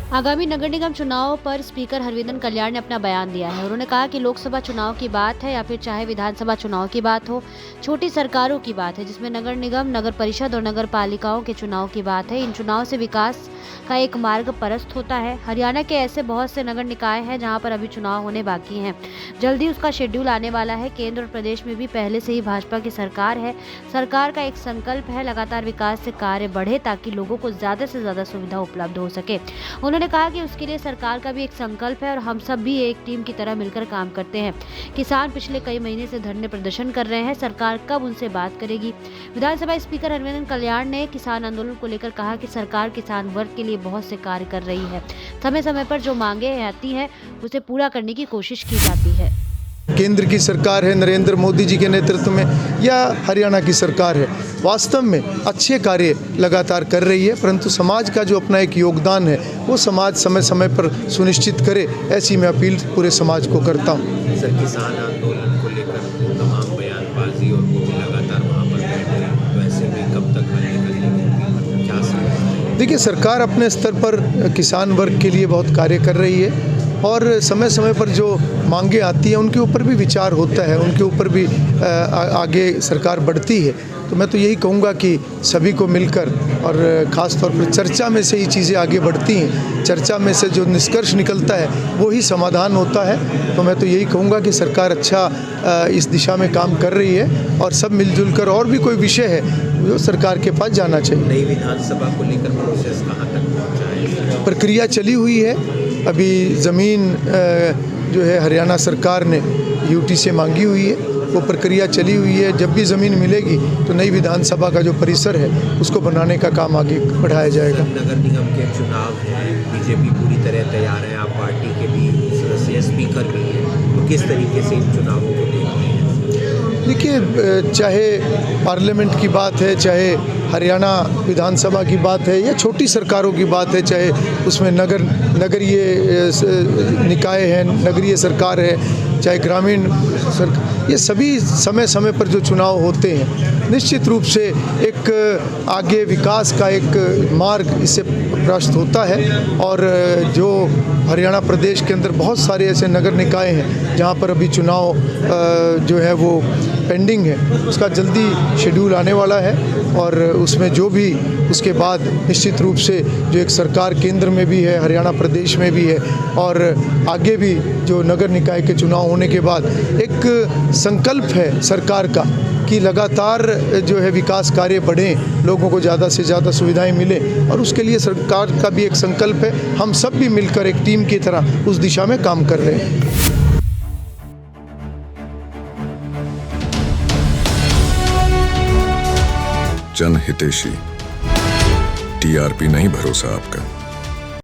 आगामी नगर निगम चुनाव पर स्पीकर हरविंदर कल्याण ने अपना बयान दिया है। उन्होंने कहा कि लोकसभा चुनाव की बात है या फिर चाहे विधानसभा चुनाव की बात हो, छोटी सरकारों की बात है जिसमें नगर निगम, नगर परिषद और नगर पालिकाओं के चुनाव की बात है। इन चुनाव से विकास का एक मार्ग प्रशस्त होता है। हरियाणा के ऐसे बहुत से नगर निकाय हैं जहां पर अभी चुनाव होने बाकी हैं। जल्दी उसका शेड्यूल आने वाला है। केंद्र और प्रदेश में भी पहले से ही भाजपा की सरकार है। सरकार का एक संकल्प है लगातार विकास से कार्य बढ़े ताकि लोगों को ज्यादा से ज्यादा सुविधा उपलब्ध हो सके। उन्होंने कहा कि उसके लिए सरकार का भी एक संकल्प है और हम सब भी एक टीम की तरह मिलकर काम करते हैं। किसान पिछले कई महीने से धरने प्रदर्शन कर रहे हैं, सरकार कब उनसे बात करेगी। विधानसभा स्पीकर हरविंदर कल्याण ने किसान आंदोलन को लेकर कहा कि सरकार किसान वर्ग के लिए बहुत से कार्य कर रही है। समय समय पर जो मांगे आती हैं उसे पूरा करने की कोशिश की जाती है। केंद्र की सरकार है नरेंद्र मोदी जी के नेतृत्व में या हरियाणा की सरकार है, वास्तव में अच्छे कार्य लगातार कर रही है, परंतु समाज का जो अपना एक योगदान है वो समाज समय समय पर सुनिश्चित करे, ऐसी मैं अपील पूरे समाज को करता हूँ। सर, किसान आंदोलन को लेकर तमाम बयानबाजी और वो भी लगातार वहाँ पर बैठे हैं, तो ऐसे में कब तक हल निकलेगी, क्या समझते हैं? देखिए, सरकार अपने स्तर पर किसान वर्ग के लिए बहुत कार्य कर रही है और समय समय पर जो मांगे आती हैं उनके ऊपर भी विचार होता है, उनके ऊपर भी आगे सरकार बढ़ती है। तो मैं तो यही कहूँगा कि सभी को मिलकर और ख़ास तौर पर चर्चा में से ही चीज़ें आगे बढ़ती हैं, चर्चा में से जो निष्कर्ष निकलता है वो ही समाधान होता है। तो मैं तो यही कहूँगा कि सरकार अच्छा इस दिशा में काम कर रही है और सब मिलजुल कर, और भी कोई विषय है जो सरकार के पास जाना चाहिए। नई विधानसभा को लेकर प्रोसेस कहाँ तक पहुँचा है? प्रक्रिया चली हुई है। अभी ज़मीन जो है हरियाणा सरकार ने यूटी से मांगी हुई है, वो प्रक्रिया चली हुई है। जब भी ज़मीन मिलेगी तो नई विधानसभा का जो परिसर है उसको बनाने का काम आगे बढ़ाया जाएगा। नगर निगम के चुनाव हैं, बीजेपी पूरी तरह तैयार है, आप पार्टी के भी सदस्य, स्पीकर भी हैं, तो किस तरीके से इन चुनावों को देखते हैं? देखिए, चाहे पार्लियामेंट की बात है, चाहे हरियाणा विधानसभा की बात है या छोटी सरकारों की बात है, चाहे उसमें नगरीय निकाय है, नगरीय सरकार है, चाहे ग्रामीण सरकार, ये सभी समय समय पर जो चुनाव होते हैं निश्चित रूप से एक आगे विकास का एक मार्ग इससे प्रशस्त होता है। और जो हरियाणा प्रदेश के अंदर बहुत सारे ऐसे नगर निकाय हैं जहाँ पर अभी चुनाव जो है वो पेंडिंग है, उसका जल्दी शेड्यूल आने वाला है और उसमें जो भी उसके बाद निश्चित रूप से जो एक सरकार केंद्र में भी है, हरियाणा प्रदेश में भी है और आगे भी जो नगर निकाय के चुनाव होने के बाद एक संकल्प है सरकार का कि लगातार जो है विकास कार्य बढ़ें, लोगों को ज़्यादा से ज़्यादा सुविधाएं मिलें, और उसके लिए सरकार का भी एक संकल्प है। हम सब भी मिलकर एक टीम की तरह उस दिशा में काम कर रहे हैं। जनहितैषी, टीआरपी नहीं भरोसा आपका।